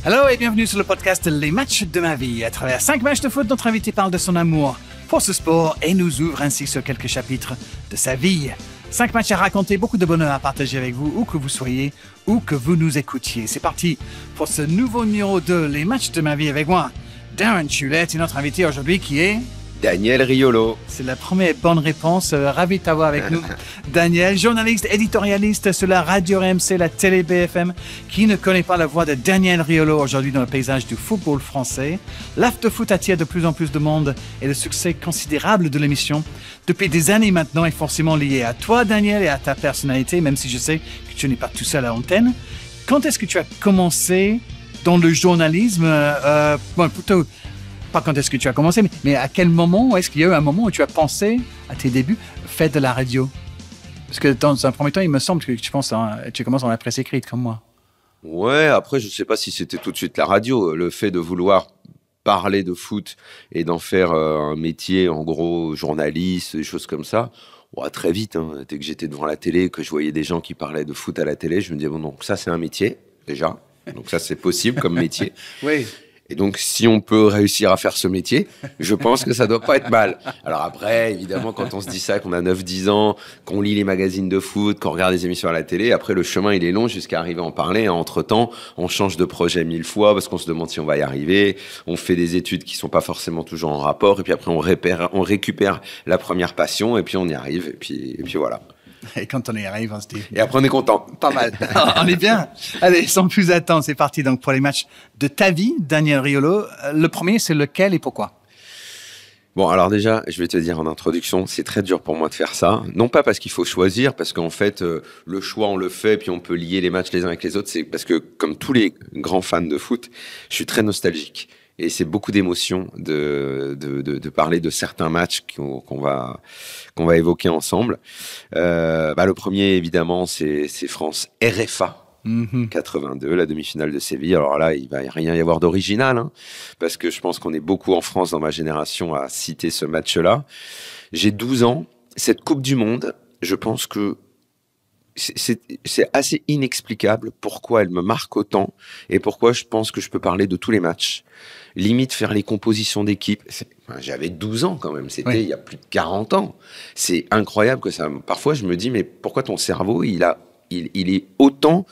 Hello et bienvenue sur le podcast Les matchs de ma vie. À travers 5 matchs de foot, notre invité parle de son amour pour ce sport et nous ouvre ainsi sur quelques chapitres de sa vie. 5 matchs à raconter, beaucoup de bonheur à partager avec vous, où que vous soyez, où que vous nous écoutiez. C'est parti pour ce nouveau numéro de Les matchs de ma vie avec moi, Darren Chulette et notre invité aujourd'hui qui est... Daniel Riolo. C'est la première bonne réponse. Ravi de t'avoir avec nous. Daniel, journaliste, éditorialiste sur la radio RMC, la télé BFM. Qui ne connaît pas la voix de Daniel Riolo aujourd'hui dans le paysage du football français? L'after-foot attire de plus en plus de monde et le succès considérable de l'émission depuis des années maintenant est forcément lié à toi, Daniel, et à ta personnalité, même si je sais que tu n'es pas tout seul à l'antenne. Quand est-ce que tu as commencé dans le journalisme plutôt... Pas quand est-ce que tu as commencé, mais à quel moment, est-ce qu'il y a eu un moment où tu as pensé à tes débuts, faire de la radio? Parce que dans un premier temps, il me semble que tu commences dans la presse écrite comme moi. Ouais, après, je sais pas si c'était tout de suite la radio. Le fait de vouloir parler de foot et d'en faire un métier, en gros, journaliste, des choses comme ça, très vite, hein, dès que j'étais devant la télé, que je voyais des gens qui parlaient de foot à la télé, je me disais, bon, donc ça, c'est un métier, déjà. Donc ça, c'est possible comme métier. Oui. Et donc, si on peut réussir à faire ce métier, je pense que ça doit pas être mal. Alors après, évidemment, quand on se dit ça, qu'on a 9-10 ans, qu'on lit les magazines de foot, qu'on regarde les émissions à la télé, après, le chemin, il est long jusqu'à arriver à en parler. Entre-temps, on change de projet 1000 fois parce qu'on se demande si on va y arriver. On fait des études qui sont pas forcément toujours en rapport. Et puis après, on récupère la première passion et puis on y arrive. Et puis voilà. Et quand on y arrive, on se dit... Et après, on est content. Pas mal. On est bien. Allez, sans plus attendre, c'est parti donc pour les matchs de ta vie, Daniel Riolo. Le premier, c'est lequel et pourquoi? Bon, alors déjà, je vais te dire en introduction, c'est très dur pour moi de faire ça. Non pas parce qu'il faut choisir, parce qu'en fait, le choix, on le fait, puis on peut lier les matchs les uns avec les autres. C'est parce que, comme tous les grands fans de foot, je suis très nostalgique. Et c'est beaucoup d'émotions de parler de certains matchs qu'on va évoquer ensemble. Le premier, évidemment, c'est France RFA 82, la demi-finale de Séville. Alors là, il va rien y avoir d'original, hein, parce que je pense qu'on est beaucoup en France, dans ma génération, à citer ce match-là. J'ai 12 ans. Cette Coupe du Monde, je pense que c'est assez inexplicable pourquoi elle me marque autant et pourquoi je pense que je peux parler de tous les matchs. Limite faire les compositions d'équipe. J'avais 12 ans quand même, c'était il y a plus de 40 ans. C'est incroyable que ça... Parfois, je me dis, mais pourquoi ton cerveau, il est autant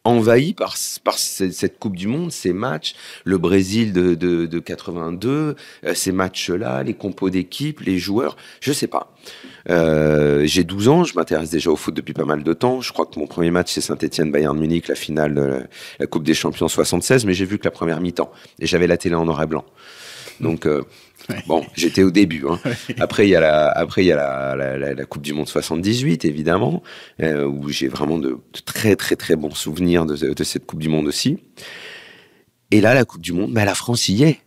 envahi par cette Coupe du Monde, ces matchs, le Brésil de 82, ces matchs-là, les compos d'équipe, les joueurs, je sais pas. J'ai 12 ans, je m'intéresse déjà au foot depuis pas mal de temps. Je crois que mon premier match, c'est Saint-Étienne-Bayern Munich, la finale de la Coupe des Champions 76, mais j'ai vu que la première mi-temps. Et j'avais la télé en noir et blanc. Donc, bon, j'étais au début. Hein. Après, il y a la Coupe du Monde 78, évidemment, où j'ai vraiment de très, très, très bons souvenirs de cette Coupe du Monde aussi. Et là, la Coupe du Monde, la France y est.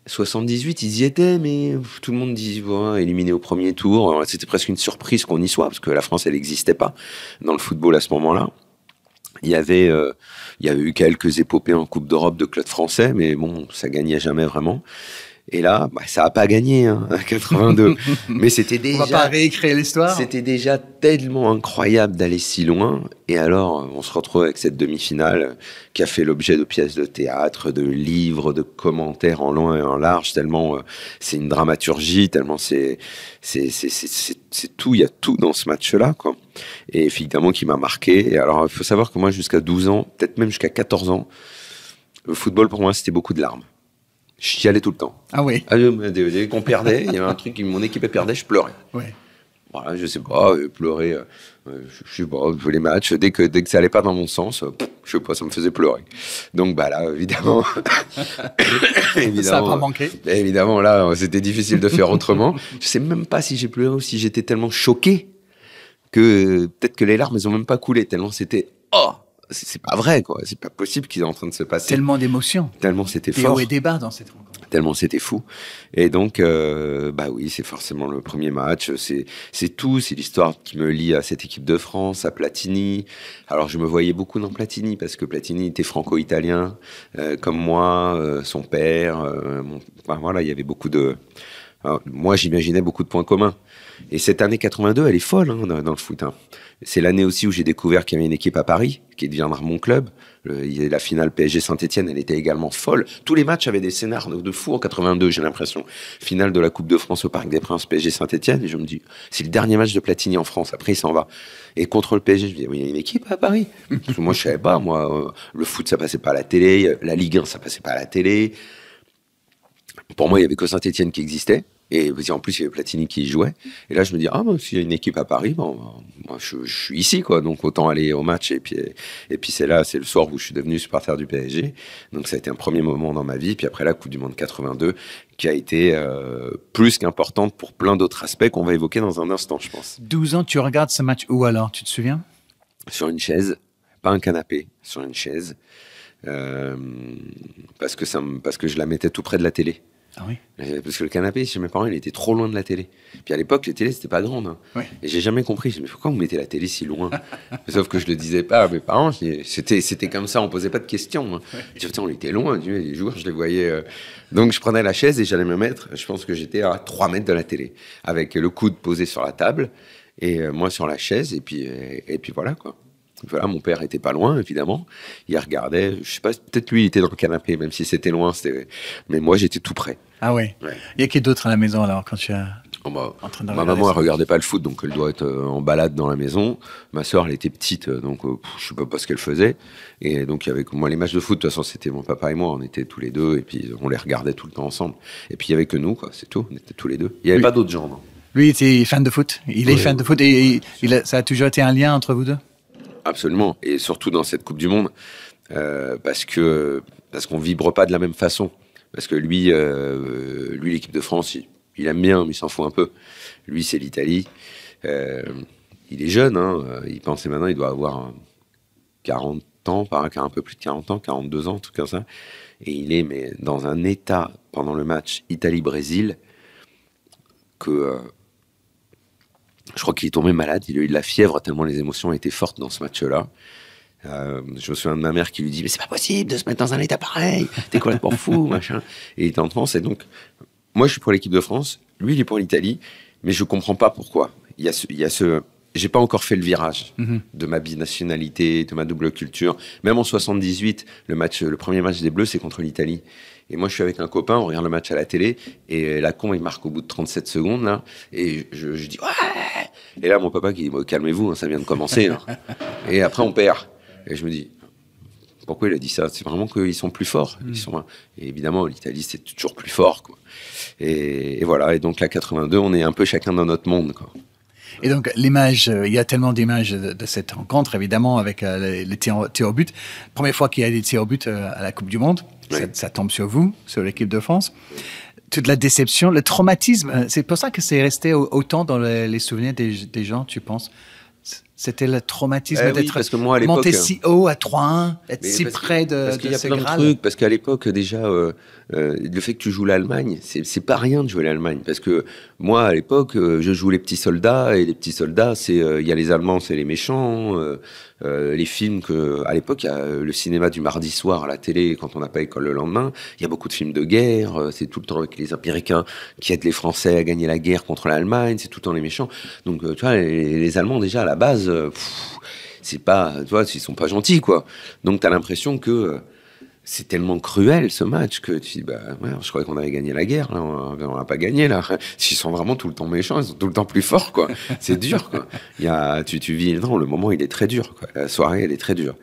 78, ils y étaient, mais tout le monde dit éliminé au premier tour. Alors, c'était presque une surprise qu'on y soit, parce que la France, elle n'existait pas dans le football à ce moment-là. Il y avait eu quelques épopées en Coupe d'Europe de clubs français, mais bon, ça gagnait jamais vraiment. Et là, ça a pas gagné, hein, 82. Mais c'était déjà... On va pas réécrire l'histoire. C'était déjà tellement incroyable d'aller si loin. Et alors, on se retrouve avec cette demi-finale qui a fait l'objet de pièces de théâtre, de livres, de commentaires en long et en large, tellement c'est une dramaturgie, tellement c'est tout, il y a tout dans ce match-là, quoi. Et évidemment, qui m'a marqué. Et alors, il faut savoir que moi, jusqu'à 12 ans, peut-être même jusqu'à 14 ans, le football, pour moi, c'était beaucoup de larmes. J'y allais tout le temps. Ah oui. Dès qu'on perdait, il y avait un truc, mon équipe perdait, je pleurais. Ouais. Voilà, je sais pas, pleurer, je sais pas, les matchs, dès que ça allait pas dans mon sens, je sais pas, ça me faisait pleurer. Donc là, évidemment, ça a pas manqué. Évidemment, là, c'était difficile de faire autrement. Je sais même pas si j'ai pleuré ou si j'étais tellement choqué que peut-être que les larmes, elles ont même pas coulé, tellement c'était c'est pas vrai, quoi. C'est pas possible qu'il est en train de se passer. Tellement d'émotions. Tellement c'était fort. Des hauts et des bas dans cette rencontre. Tellement c'était fou. Et donc, oui, c'est forcément le premier match. C'est tout. C'est l'histoire qui me lie à cette équipe de France, à Platini. Alors, je me voyais beaucoup dans Platini parce que Platini était franco-italien, comme moi, son père. Voilà, il y avait beaucoup de Alors, moi, j'imaginais beaucoup de points communs. Et cette année 82, elle est folle dans le foot. C'est l'année aussi où j'ai découvert qu'il y avait une équipe à Paris, qui deviendra mon club. La finale PSG Saint-Etienne, elle était également folle. Tous les matchs avaient des scénars de fou en 82, j'ai l'impression. Finale de la Coupe de France au Parc des Princes, PSG Saint-Etienne. Et je me dis, c'est le dernier match de Platini en France. Après, il s'en va. Et contre le PSG, je me dis, il y a une équipe à Paris. Parce que moi, je savais pas. Le foot, ça passait pas à la télé. La Ligue 1, ça passait pas à la télé. Pour moi, il y avait que Saint-Etienne qui existait. Et en plus, il y avait Platini qui y jouait. Et là, je me dis, s'il y a une équipe à Paris, moi, je suis ici, quoi. Donc, autant aller au match. Et puis c'est le soir où je suis devenu supporter du PSG. Donc, ça a été un premier moment dans ma vie. Puis après, la Coupe du Monde 82, qui a été plus qu'importante pour plein d'autres aspects qu'on va évoquer dans un instant, je pense. 12 ans, tu regardes ce match où alors? Tu te souviens? Sur une chaise. Pas un canapé, sur une chaise. Parce que je la mettais tout près de la télé. Ah oui. Parce que le canapé chez mes parents, il était trop loin de la télé. Puis à l'époque, les télés, c'était pas grande. Oui. Et j'ai jamais compris. Je me dis, mais pourquoi vous mettez la télé si loin? Sauf que je le disais pas à mes parents. C'était comme ça, on posait pas de questions. Oui. Je disais, on était loin. Les joueurs, je les voyais. Donc je prenais la chaise et j'allais me mettre. Je pense que j'étais à 3 mètres de la télé, avec le coude posé sur la table et moi sur la chaise. Et puis voilà, quoi. Voilà, mon père était pas loin, évidemment. Il regardait. Je sais pas, peut-être lui, il était dans le canapé, même si c'était loin. Mais moi, j'étais tout près. Ah ouais. Il y a qui d'autre à la maison alors quand tu es en train de ma maman, elle regardait pas le foot, donc elle doit être en balade dans la maison. Ma sœur, elle était petite, donc je sais pas ce qu'elle faisait. Et donc il y avait moi les matchs de foot. De toute façon, c'était mon papa et moi. On était tous les deux, et puis on les regardait tout le temps ensemble. Et puis il y avait que nous, quoi. C'est tout. On était tous les deux. Il y avait pas d'autres gens. Non. Lui, il était fan de foot. Il est fan de foot et ça a toujours été un lien entre vous deux. Absolument, et surtout dans cette Coupe du Monde, parce qu'on vibre pas de la même façon. Parce que lui, l'équipe de France, il aime bien, mais il s'en fout un peu. Lui, c'est l'Italie. Il est jeune, il pensait maintenant, il doit avoir 40 ans, un peu plus de 40 ans, 42 ans, tout comme ça. Et il est dans un état pendant le match Italie-Brésil que... je crois qu'il est tombé malade, il a eu de la fièvre tellement les émotions étaient fortes dans ce match-là. Je me souviens de ma mère qui lui dit « Mais c'est pas possible de se mettre dans un état pareil, t'es complètement fou, machin. » Et il était en France, et donc, moi je suis pour l'équipe de France, lui il est pour l'Italie, mais je comprends pas pourquoi. J'ai pas encore fait le virage de ma binationalité, de ma double culture. Même en 78, le premier match des Bleus, c'est contre l'Italie. Et moi, je suis avec un copain, on regarde le match à la télé, et Lacombe, il marque au bout de 37 secondes, là, et je dis « Ouais !» Et là, mon papa qui dit « Calmez-vous, ça vient de commencer. » Et après, on perd. Et je me dis « Pourquoi il a dit ça ?» C'est vraiment qu'ils sont plus forts. Et évidemment, l'Italie, c'est toujours plus fort, quoi. Et voilà, et donc la 82, on est un peu chacun dans notre monde, quoi. Et donc, l'image, il y a tellement d'images de cette rencontre, évidemment, avec les tirs au but. Première fois qu'il y a des tirs au but à la Coupe du Monde, ça tombe sur vous, sur l'équipe de France. Toute la déception, le traumatisme, c'est pour ça que c'est resté autant dans les souvenirs des gens, tu penses? C'était le traumatisme d'être monté si haut à 3-1, être si près de parce qu'il y a plein de Graal. trucs, parce qu'à l'époque, déjà, le fait que tu joues l'Allemagne, c'est pas rien de jouer l'Allemagne. Parce que moi, à l'époque, je joue les petits soldats, et les petits soldats, il y a les Allemands, c'est les méchants. Les films à l'époque, il y a le cinéma du mardi soir à la télé, quand on n'a pas école le lendemain. Il y a beaucoup de films de guerre. C'est tout le temps avec les Américains qui aident les Français à gagner la guerre contre l'Allemagne. C'est tout le temps les méchants. Donc, tu vois, les Allemands, déjà, à la base, c'est pas, tu vois, ils sont pas gentils, quoi. Donc, t'as l'impression que c'est tellement cruel, ce match, que tu dis, je croyais qu'on avait gagné la guerre, là, on n'a pas gagné, là. Ils sont vraiment tout le temps méchants, ils sont tout le temps plus forts, quoi. C'est dur, quoi. Tu vis, non, le moment, il est très dur, quoi. La soirée, elle est très dure.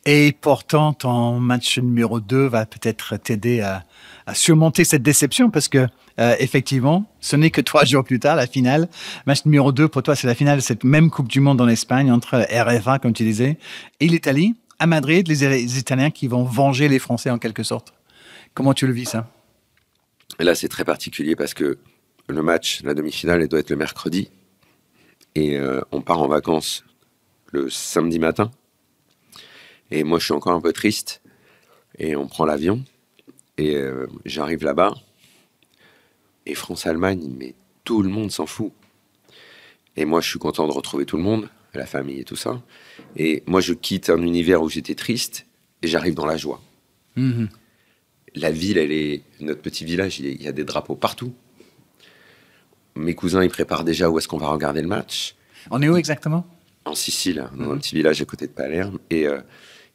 Et pourtant, ton match numéro 2 va peut-être t'aider à surmonter cette déception, parce que, effectivement, ce n'est que 3 jours plus tard, la finale. Match numéro 2, pour toi, c'est la finale de cette même Coupe du Monde en Espagne, entre RFA, comme tu disais, et l'Italie. À Madrid, les Italiens qui vont venger les Français en quelque sorte. Comment tu le vis, ça? Et là, c'est très particulier parce que le match, la demi-finale, elle doit être le mercredi. Et on part en vacances le samedi matin. Et moi, je suis encore un peu triste. Et on prend l'avion. Et j'arrive là-bas. Et France-Allemagne, mais tout le monde s'en fout. Et moi, je suis content de retrouver tout le monde, la famille et tout ça. Et moi, je quitte un univers où j'étais triste et j'arrive dans la joie. La ville, notre petit village, il y a des drapeaux partout. mes cousins, ils préparent déjà où est-ce qu'on va regarder le match. On est où exactement? En Sicile, dans un petit village à côté de Palerme. Et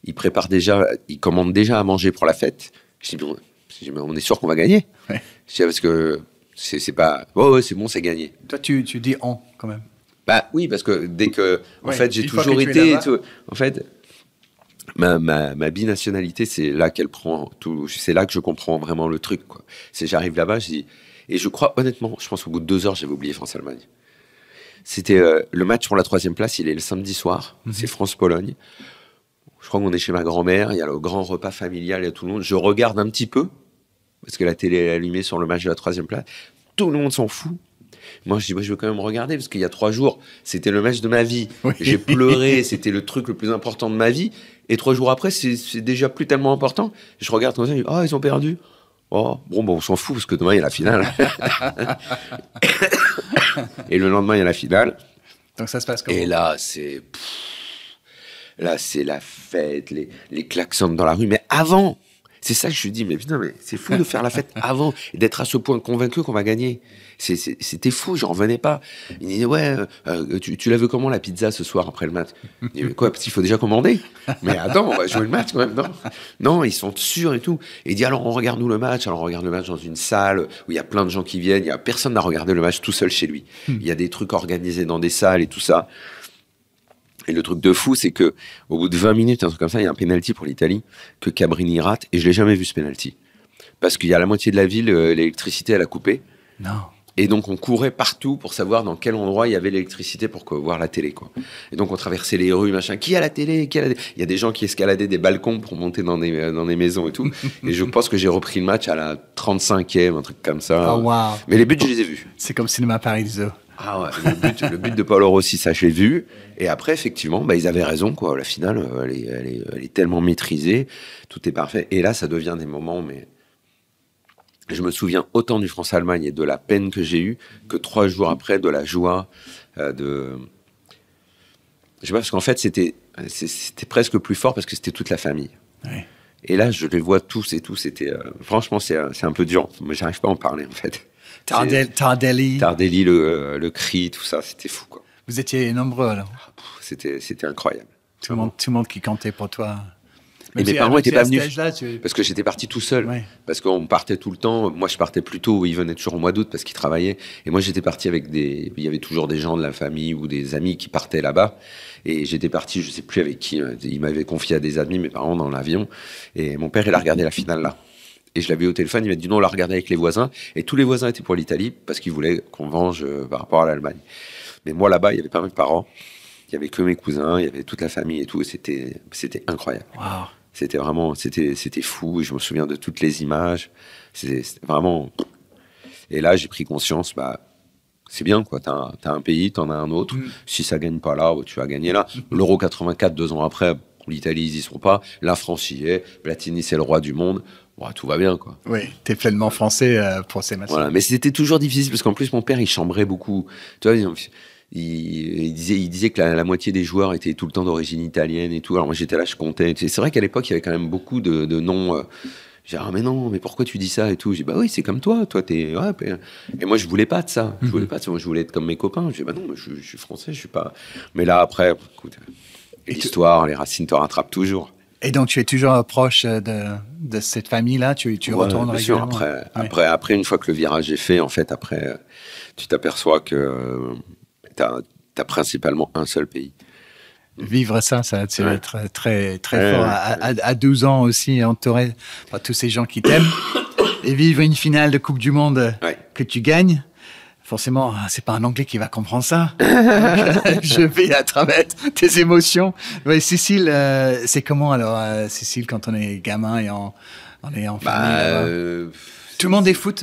ils préparent déjà, ils commandent déjà à manger pour la fête. Je dis, mais on est sûr qu'on va gagner. Ouais. Je dis, parce que c'est pas... Ouais, c'est bon, c'est gagné. Toi, tu dis on, quand même. Bah oui, parce que dès que... En fait, j'ai une fois toujours que tu es été... là-bas. En fait, ma binationalité, c'est là qu'elle prend tout... C'est là que je comprends vraiment le truc, quoi. J'arrive là-bas, je dis... Et je crois, honnêtement, je pense qu'au bout de 2 heures, j'avais oublié France-Allemagne. C'était le match pour la 3e place, il est le samedi soir. C'est France-Pologne. Je crois qu'on est chez ma grand-mère, il y a le grand repas familial, il y a tout le monde. Je regarde un petit peu, parce que la télé est allumée sur le match de la 3e place. Tout le monde s'en fout. Moi, je dis, je veux quand même regarder, parce qu'il y a 3 jours, c'était le match de ma vie. Oui. J'ai pleuré, c'était le truc le plus important de ma vie. Et 3 jours après, c'est déjà plus tellement important. Je regarde comme ça, je dis, ils ont perdu. Oh, bon, on s'en fout, parce que demain, il y a la finale. Et le lendemain, il y a la finale. Donc ça se passe comment? Et là, c'est la fête, les klaxons dans la rue. Mais avant, c'est ça que je me dis, mais putain, mais c'est fou de faire la fête avant et d'être à ce point convaincu qu'on va gagner. C'était fou, j'en revenais pas. Il disait, tu l'as vu comment la pizza ce soir après le match? Il dit, quoi, parce qu'il faut déjà commander. Mais attends, on va jouer le match quand même. Non, ils sont sûrs et tout. Et il dit, alors on regarde nous le match. Alors on regarde le match dans une salle où il y a plein de gens qui viennent. Personne n'a regardé le match tout seul chez lui. Il y a des trucs organisés dans des salles et tout ça. Et le truc de fou, c'est que au bout de 20 minutes, un truc comme ça, il y a un penalty pour l'Italie que Cabrini rate. Et je l'ai jamais vu ce penalty. Parce qu'il y a la moitié de la ville, l'électricité, elle a coupé. Non. Et donc, on courait partout pour savoir dans quel endroit il y avait l'électricité pour voir la télé, quoi. Et donc, on traversait les rues, machin. Qui a la télé? Il y a des gens qui escaladaient des balcons pour monter dans des maisons et tout. Et je pense que j'ai repris le match à la 35e, un truc comme ça. Oh, wow. Mais les buts, je les ai vus. C'est comme Cinéma Paradiso. Ah ouais, le but de Paolo Rossi, ça, je l'ai vu. Et après, effectivement, ils avaient raison, quoi. La finale, elle est tellement maîtrisée. Tout est parfait. Et là, ça devient des moments, mais... Je me souviens autant du France-Allemagne et de la peine que j'ai eue que 3 jours après de la joie Je sais pas, parce qu'en fait, c'était presque plus fort parce que c'était toute la famille. Oui. Et là, je les vois tous et tout. C'était, franchement, c'est un peu dur. Mais j'arrive pas à en parler, en fait. Tardelli. Tardelli, le cri, tout ça, c'était fou, quoi. Vous étiez nombreux, alors. C'était incroyable. Tout le monde qui comptait pour toi. Et mes parents n'étaient pas venus tu... parce que j'étais parti tout seul. Ouais. Parce qu'on partait tout le temps. Moi, je partais plus tôt. Ils venaient toujours au mois d'août parce qu'ils travaillaient. Et moi, j'étais parti avec il y avait toujours des gens de la famille ou des amis qui partaient là-bas. Et j'étais parti, je sais plus avec qui. Ils m'avaient confié à des amis, mes parents, dans l'avion. Et mon père, il a regardé la finale là. Et je l'avais eu au téléphone. Il m'a dit non, on l'a regardé avec les voisins. Et tous les voisins étaient pour l'Italie parce qu'ils voulaient qu'on venge par rapport à l'Allemagne. Mais moi, là-bas, il y avait pas mes parents. Il y avait que mes cousins. Il y avait toute la famille et tout. Et c'était incroyable. Wow. C'était vraiment, c'était fou. Et je me souviens de toutes les images. C'était vraiment. Et là, j'ai pris conscience. C'est bien, quoi. T'as un pays, t'en as un autre. Si ça gagne pas là, tu vas gagner là. L'Euro 84, 2 ans après, l'Italie, ils y seront pas. La France y est. Platini, c'est le roi du monde. Bon, tout va bien, quoi. Oui, t'es pleinement français pour ces matchs. Voilà. Mais c'était toujours difficile parce qu'en plus, mon père, il chambrait beaucoup. Tu vois, il disait que la moitié des joueurs étaient tout le temps d'origine italienne et tout. Alors moi, j'étais là, je comptais. C'est vrai qu'à l'époque, il y avait quand même beaucoup de noms. J'ai dit, mais non, mais pourquoi tu dis ça et tout. J'ai dit, oui, c'est comme toi. Toi, t'es. Ouais, et moi, je voulais pas de ça. Je voulais pas de ça. Moi, je voulais être comme mes copains. J'ai dit, non, mais je suis français, je suis pas. Mais là, après, écoute, l'histoire, les racines te rattrapent toujours. Et donc, tu es toujours proche de cette famille-là. Tu retournes régulièrement. Après, une fois que le virage est fait, en fait, après, tu t'aperçois que t'as principalement un seul pays. Vivre ça va être très, très fort. À 12 ans aussi, entouré par tous ces gens qui t'aiment. Et vivre une finale de Coupe du Monde que tu gagnes. Forcément, c'est pas un Anglais qui va comprendre ça. Je vais à travers tes émotions. Ouais, Cécile, c'est comment alors, Cécile, quand on est gamin et on est en famille tout le monde est foot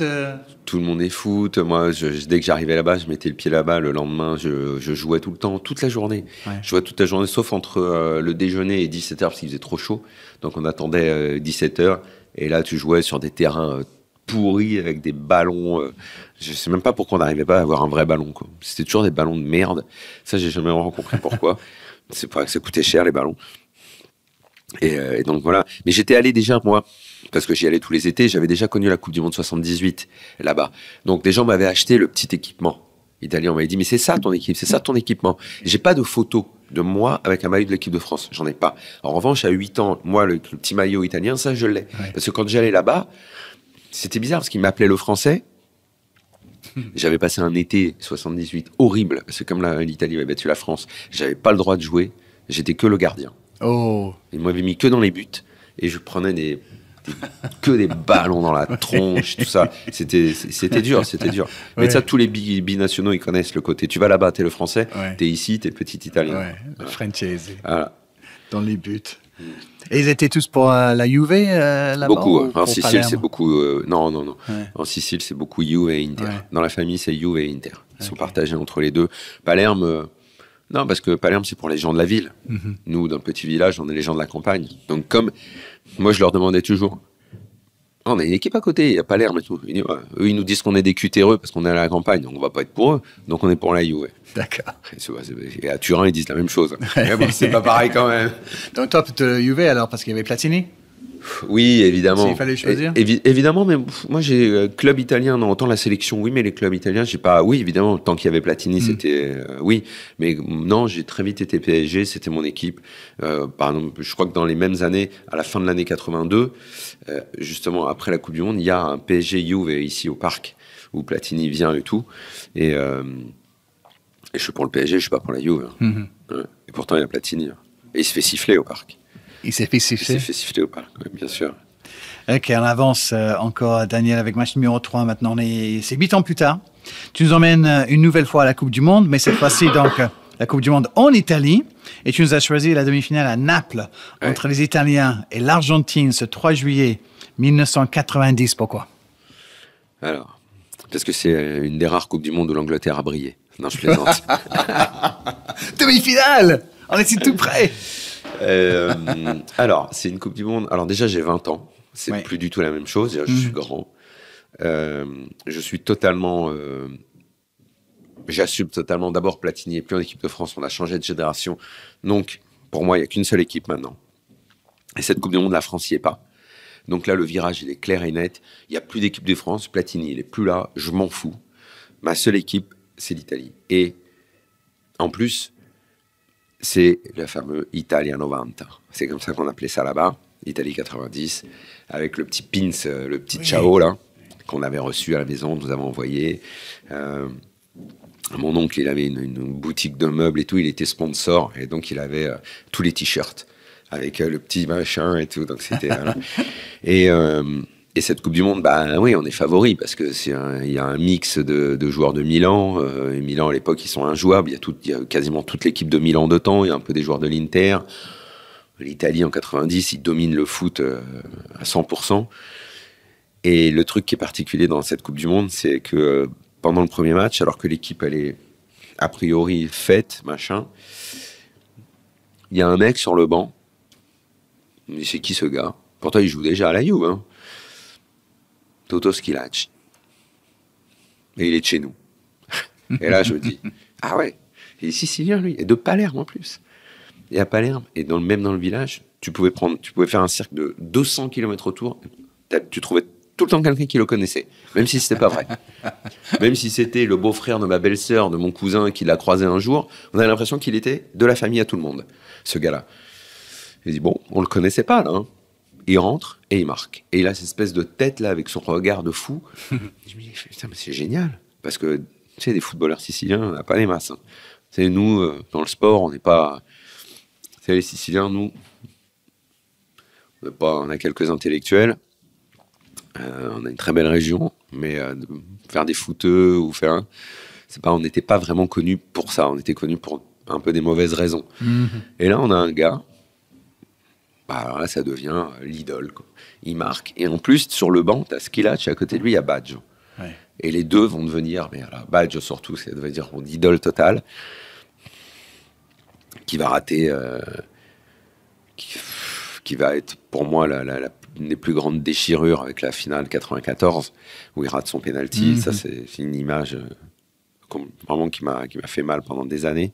Tout le monde est foot. Moi, dès que j'arrivais là-bas, je mettais le pied là-bas. Le lendemain, je jouais tout le temps, toute la journée. Ouais. Je jouais toute la journée, sauf entre le déjeuner et 17h, parce qu'il faisait trop chaud. Donc, on attendait 17h. Et là, tu jouais sur des terrains pourris avec des ballons. Je sais même pas pourquoi on n'arrivait pas à avoir un vrai ballon, quoi. C'était toujours des ballons de merde. Ça, j'ai jamais vraiment compris pourquoi. C'est pas que ça coûtait cher, les ballons. Et donc voilà. Mais j'étais allé déjà, moi, parce que j'y allais tous les étés, j'avais déjà connu la Coupe du Monde 78 là-bas. Donc des gens m'avaient acheté le petit équipement. italien. On m'avait dit, mais c'est ça ton équipe, c'est ça ton équipement. J'ai pas de photo de moi avec un maillot de l'équipe de France. J'en ai pas. En revanche, à 8 ans, moi, le petit maillot italien, ça, je l'ai. Ouais. Parce que quand j'allais là-bas, c'était bizarre parce qu'ils m'appelaient le français. J'avais passé un été 78 horrible. Parce que comme l'Italie avait battu la France, j'avais pas le droit de jouer. J'étais que le gardien. Oh. Ils m'avaient mis que dans les buts. Et je prenais que des ballons dans la tronche, tout ça. C'était dur, c'était dur. Mais ça, tous les binationaux, ils connaissent le côté. Tu vas là-bas, t'es le français, t'es ici, t'es le petit italien. Ouais, le Francese. Voilà. Dans les buts. Et ils étaient tous pour la Juve là-bas? Beaucoup. En Sicile, c'est beaucoup... non. Ouais. En Sicile, c'est beaucoup Juve et Inter. Ouais. Dans la famille, c'est Juve et Inter. Ils sont partagés entre les deux. Palerme... non, parce que Palerme, c'est pour les gens de la ville. Mm-hmm. Nous, dans le petit village, on est les gens de la campagne. Donc, comme... Moi, je leur demandais toujours... On a une équipe à côté, il y a Palerme et tout. Eux, ils nous disent qu'on est des cutéreux parce qu'on est à la campagne, donc on va pas être pour eux. Donc on est pour la Juve. D'accord. Et à Turin, ils disent la même chose. Mais bon, c'est pas pareil quand même. Donc toi, plutôt Juve alors, parce qu'il y avait Platini? Oui, évidemment. S'il fallait choisir. Évidemment, mais moi j'ai club italien, non, autant la sélection, oui, mais les clubs italiens, j'ai pas. Oui, évidemment, tant qu'il y avait Platini, c'était. Oui, mais non, j'ai très vite été PSG, c'était mon équipe. Par exemple, je crois que dans les mêmes années, à la fin de l'année 82, justement après la Coupe du Monde, il y a un PSG Juve ici au Parc, où Platini vient et tout. Et je suis pour le PSG, je suis pas pour la Juve. Mm-hmm. Et pourtant, il y a Platini. Et il se fait siffler au Parc. Il s'est fait siffler? Il s'est fait siffler au Parc, oui, bien sûr. Ok, on avance encore, Daniel, avec match numéro 3 maintenant. C'est 8 ans plus tard. Tu nous emmènes une nouvelle fois à la Coupe du Monde, mais cette fois-ci, donc, la Coupe du Monde en Italie. Et tu nous as choisi la demi-finale à Naples, entre les Italiens et l'Argentine, ce 3 juillet 1990. Pourquoi? Alors, parce que c'est une des rares Coupes du Monde où l'Angleterre a brillé. Non, je plaisante. Demi-finale! On est tout près! Alors, c'est une Coupe du Monde. Alors déjà, j'ai 20 ans. C'est plus du tout la même chose. Je suis grand. Je suis totalement... j'assume totalement. D'abord, Platini n'est plus en équipe de France. On a changé de génération. Donc, pour moi, il n'y a qu'une seule équipe maintenant. Et cette Coupe du Monde, la France n'y est pas. Donc là, le virage, il est clair et net. Il n'y a plus d'équipe de France. Platini, il n'est plus là. Je m'en fous. Ma seule équipe, c'est l'Italie. Et en plus... c'est le fameux Italia 90. C'est comme ça qu'on appelait ça là-bas, Italie 90, avec le petit pins, le petit ciao là, qu'on avait reçu à la maison, nous avons envoyé. Mon oncle, il avait une boutique de meubles et tout, il était sponsor, et donc il avait tous les t-shirts, avec le petit machin et tout, donc c'était... Et cette Coupe du Monde, bah oui, on est favori parce que il y a un mix de joueurs de Milan. Et Milan à l'époque, ils sont injouables. Il y a quasiment toute l'équipe de Milan de temps. Il y a un peu des joueurs de l'Inter. L'Italie en 90, ils dominent le foot à 100%. Et le truc qui est particulier dans cette Coupe du Monde, c'est que pendant le premier match, alors que l'équipe elle est a priori faite, machin, il y a un mec sur le banc. Mais c'est qui ce gars? Pourtant, il joue déjà à la Juve, hein. Toto Schillaci. Et il est de chez nous. Et là, je me dis, ah ouais, il est sicilien, lui, et de Palerme en plus. Et à Palerme, et même dans le village, tu pouvais faire un cercle de 200 km autour, tu trouvais tout le temps quelqu'un qui le connaissait, même si c'était pas vrai. Même si c'était le beau-frère de ma belle-sœur, de mon cousin, qui l'a croisé un jour, on avait l'impression qu'il était de la famille à tout le monde, ce gars-là. Je dis, bon, on le connaissait pas, là, hein. Il rentre et il marque. Et il a cette espèce de tête là avec son regard de fou. Je me dis, putain, mais c'est génial. Parce que, tu sais, des footballeurs siciliens, on n'a pas les masses. Hein. Tu sais, nous, dans le sport, on n'est pas... Tu sais, les Siciliens, nous, on a quelques intellectuels. On a une très belle région. Mais faire des footeux ou faire... on n'était pas vraiment connus pour ça. On était connus pour un peu des mauvaises raisons. Mm-hmm. Et là, on a un gars... Bah alors là, ça devient l'idole, quoi. Il marque. Et en plus, sur le banc, t'as Schillaci, à côté de lui, il y a Baggio. Ouais. Et les deux vont devenir, mais alors, Baggio surtout, ça veut dire mon idole totale, qui va rater, qui va être pour moi une des plus grandes déchirures avec la finale 94, où il rate son penalty. Mm-hmm. Ça, c'est une image vraiment qui m'a fait mal pendant des années.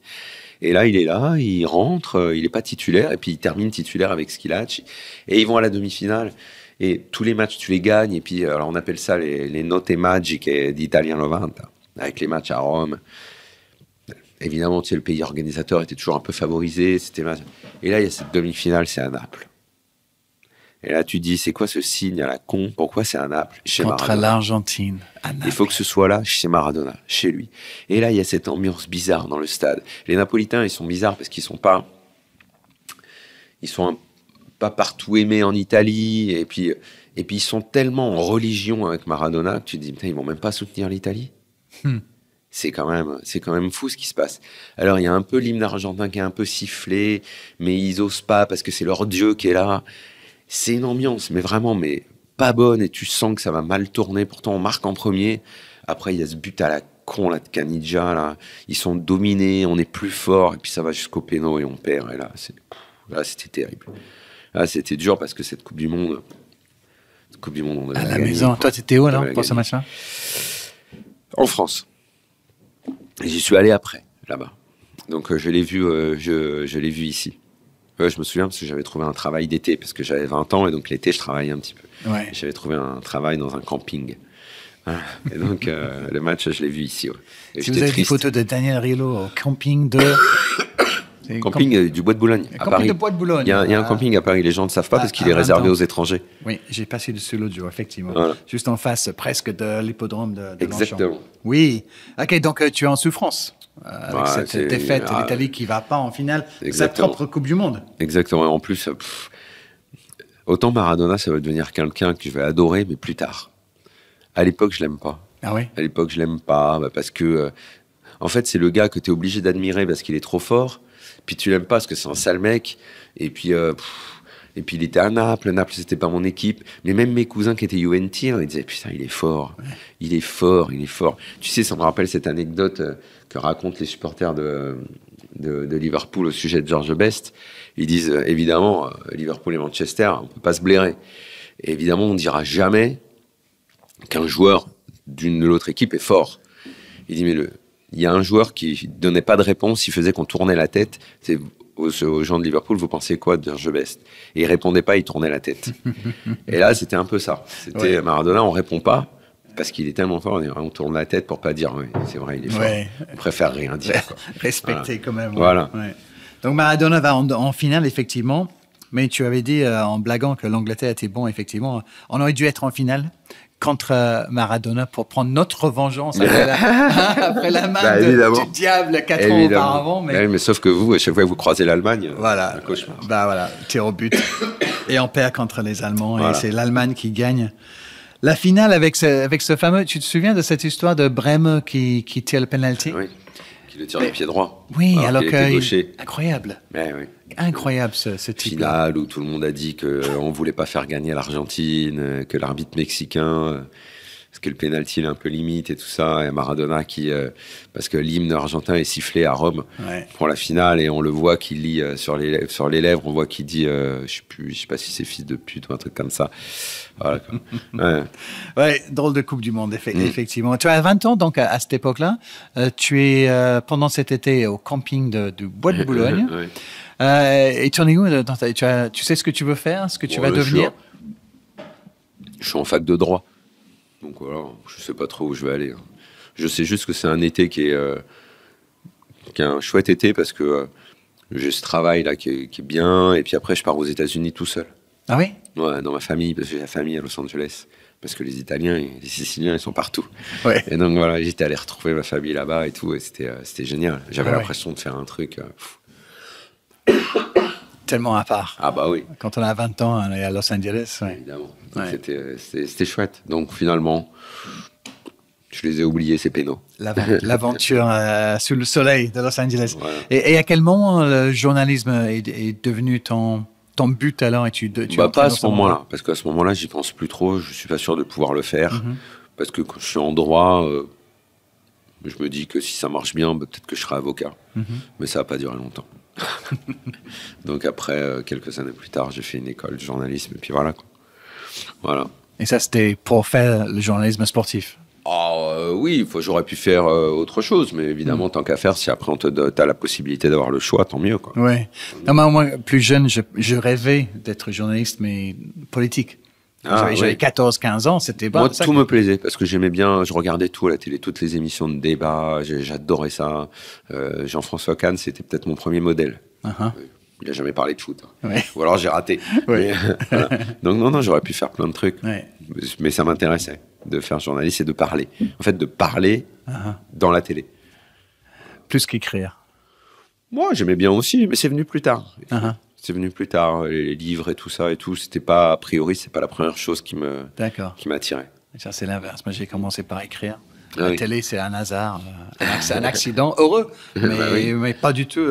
Et là, il rentre, il n'est pas titulaire, et puis il termine titulaire avec Schillaci. Et ils vont à la demi-finale, et tous les matchs, tu les gagnes, et puis alors on appelle ça les note magiche d'Italia 90. avec les matchs à Rome. Évidemment, tu sais, le pays organisateur était toujours un peu favorisé. Et là, il y a cette demi-finale, c'est à Naples. Et là, tu dis, c'est quoi ce signe à la con? Pourquoi c'est à Naples? Chez Contre Maradona. l'Argentine. Il faut que ce soit là, chez Maradona, chez lui. Et là, il y a cette ambiance bizarre dans le stade. Les Napolitains, ils sont bizarres parce qu'ils sont pas partout aimés en Italie. Et puis ils sont tellement en religion avec Maradona que tu te dis, putain, ils vont même pas soutenir l'Italie. C'est quand même fou ce qui se passe. Alors, il y a un peu l'hymne argentin qui est un peu sifflé, mais ils osent pas parce que c'est leur dieu qui est là. C'est une ambiance, mais vraiment, mais pas bonne, et tu sens que ça va mal tourner. Pourtant, on marque en premier. Après, il y a ce but à la con, là, de Caniggia, là. Ils sont dominés, on est plus fort, et puis ça va jusqu'au péno et on perd. Et là, c'était terrible. Là, c'était dur parce que cette Coupe du Monde, on devait À la gagner, maison. quoi. Toi, t'étais où, On alors, devait pour ce gagner. match-là? En France. Et j'y suis allé après, là-bas. Donc, je l'ai vu ici. Je me souviens parce que j'avais trouvé un travail d'été, parce que j'avais 20 ans, et donc l'été, je travaillais un petit peu. Ouais. J'avais trouvé un travail dans un camping. Et donc, le match, je l'ai vu ici. Ouais. Et Si j'étais vous avez des triste. photos de Daniel Riolo au camping de... Camping du Bois de Boulogne, à camping Paris. de Bois de Boulogne. Il y a un camping à Paris, les gens ne savent pas parce qu'il est réservé aux étrangers. Oui, j'ai passé dessus l'autre jour, effectivement. Voilà. Juste en face, presque de l'hippodrome de Exactement. Longchamp. Oui. Ok, donc tu es en souffrance avec Ouais, cette défaite de l'Italie qui ne va pas en finale de sa Exactement. propre Coupe du Monde. Exactement. Et en plus, autant Maradona, ça va devenir quelqu'un que je vais adorer, mais plus tard. À l'époque, je l'aime pas. Ah oui? À l'époque, je l'aime pas parce que, en fait, c'est le gars que tu es obligé d'admirer parce qu'il est trop fort. Puis tu l'aimes pas parce que c'est un sale mec. Et puis il était à Naples. Naples, c'était pas mon équipe. Mais même mes cousins qui étaient Juventins, ils disaient putain, il est fort. Ouais. Il est fort. Tu sais, ça me rappelle cette anecdote que racontent les supporters de Liverpool au sujet de George Best. Ils disent évidemment, Liverpool et Manchester, on peut pas se blairer. Et évidemment, on dira jamais qu'un joueur de l'autre équipe est fort. Il dit, mais il y a un joueur qui donnait pas de réponse, il faisait qu'on tournait la tête. C'est aux gens de Liverpool, vous pensez quoi de George Best? Et il répondait pas, il tournait la tête. Et là, c'était un peu ça. C'était Maradona, on répond pas parce qu'il est tellement fort, on tourne la tête pour pas dire, oui, c'est vrai, il est fort. Ouais. On préfère rien dire. Quoi. Respecter quand même. Voilà. Ouais. Donc Maradona va en finale, effectivement. Mais tu avais dit en blaguant que l'Angleterre était bon, effectivement. On aurait dû être en finale contre Maradona pour prendre notre vengeance après la main du diable 4 ans auparavant. Mais sauf que vous, à chaque fois que vous croisez l'Allemagne, voilà. c'est un cauchemar. Bah voilà, tir au but. Et on perd contre les Allemands. Voilà. Et c'est l'Allemagne qui gagne. La finale avec ce fameux... Tu te souviens de cette histoire de Brême qui tire le penalty? Oui, qui le tire du pied droit. Oui, alors que... Incroyable. Mais oui. Incroyable ce type. Finale où tout le monde a dit qu'on ne voulait pas faire gagner l'Argentine, que l'arbitre mexicain, parce que le pénalty est un peu limite et tout ça, et Maradona parce que l'hymne argentin est sifflé à Rome pour la finale et on le voit qu'il lit sur les lèvres, on voit qu'il dit, je sais pas si c'est fils de pute ou un truc comme ça. Voilà, ouais, drôle de Coupe du Monde, effectivement. Tu as 20 ans, donc, à cette époque-là. Tu es, pendant cet été, au camping du Bois de Boulogne. Et tu en es où tu sais ce que tu veux faire, ce que tu vas devenir? Je suis en fac de droit. Donc voilà, je sais pas trop où je vais aller. Je sais juste que c'est un été qui est un chouette été parce que j'ai ce travail là qui est bien. Et puis après, je pars aux États-Unis tout seul. Ah oui? Ouais, dans ma famille, parce que j'ai la famille à Los Angeles. Parce que les Italiens et les Siciliens, ils sont partout. Ouais. Et donc voilà, j'étais allé retrouver ma famille là-bas et tout. Et c'était génial. J'avais l'impression de faire un truc... Tellement à part. Ah bah oui. Quand on a 20 ans, on est à Los Angeles. Ouais. Évidemment. C'était chouette. Donc finalement, je les ai oubliés, ces pénaux. L'aventure sous le soleil de Los Angeles. Voilà. Et à quel moment le journalisme est devenu ton but alors Pas à ce moment-là. Parce qu'à ce moment-là, j'y pense plus trop. Je suis pas sûr de pouvoir le faire. Parce que quand je suis en droit, je me dis que si ça marche bien, peut-être que je serai avocat. Mais ça va pas durer longtemps. Donc après, quelques années plus tard, j'ai fait une école de journalisme et puis voilà quoi. Voilà. Et ça, c'était pour faire le journalisme sportif? Oui, j'aurais pu faire autre chose, mais évidemment, tant qu'à faire, si après t'as la possibilité d'avoir le choix, tant mieux quoi. Ouais. Non, moi, plus jeune, je rêvais d'être journaliste, mais politique. J'avais 14-15 ans, c'était bon. Moi, tout me plaisait parce que j'aimais bien, je regardais tout à la télé, toutes les émissions de débat, j'adorais ça. Jean-François Kahn, c'était peut-être mon premier modèle. Il n'a jamais parlé de foot. Ouais. Ou alors j'ai raté. Ouais. Voilà. Donc non, j'aurais pu faire plein de trucs. Ouais. Mais ça m'intéressait de faire journaliste et de parler. En fait, de parler dans la télé. Plus qu'écrire. Moi, j'aimais bien aussi, mais c'est venu plus tard. C'est venu plus tard, les livres et tout ça et tout. C'était pas, a priori, c'est pas la première chose qui m'attirait. Ça, c'est l'inverse. Moi, j'ai commencé par écrire. Ah La oui. télé, c'est un hasard, c'est un accident heureux, mais pas du tout